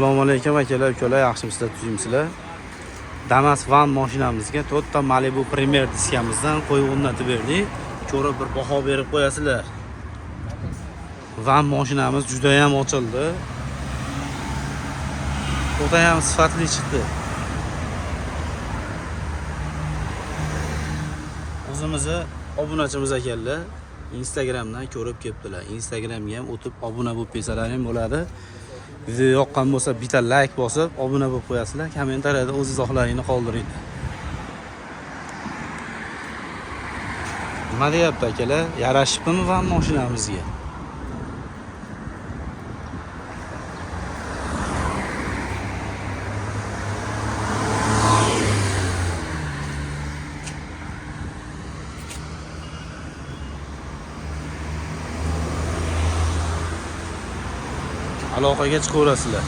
Assalomu alaykum akalar, ukalar, yaxshimisizlar, tuzimsizlar? Damas van mashinamizga 4 ta Malibu Premier diskamizdan qo'yib o'rnatib berdik. Ko'rib bir baho berib qo'yasizlar. Van mashinamiz juda ham ochildi. Juda ham sifatli chiqdi. O'zimizni obunachimiz ekanlar. Instagramdan ko'rib kelibdilar. Instagramga ham o'tib obuna bo'lib qo'ysalaring ham bo'ladi. Video yoqqan bo'lsa bitta like bosib, obuna bo'lib qo'yasizlar. Kommentariyada o'z izohlaringizni qoldiringlar. Nima deyapti akalar? Yarashibmi van mashinamizga? Aloqaga chiqaverasizlar.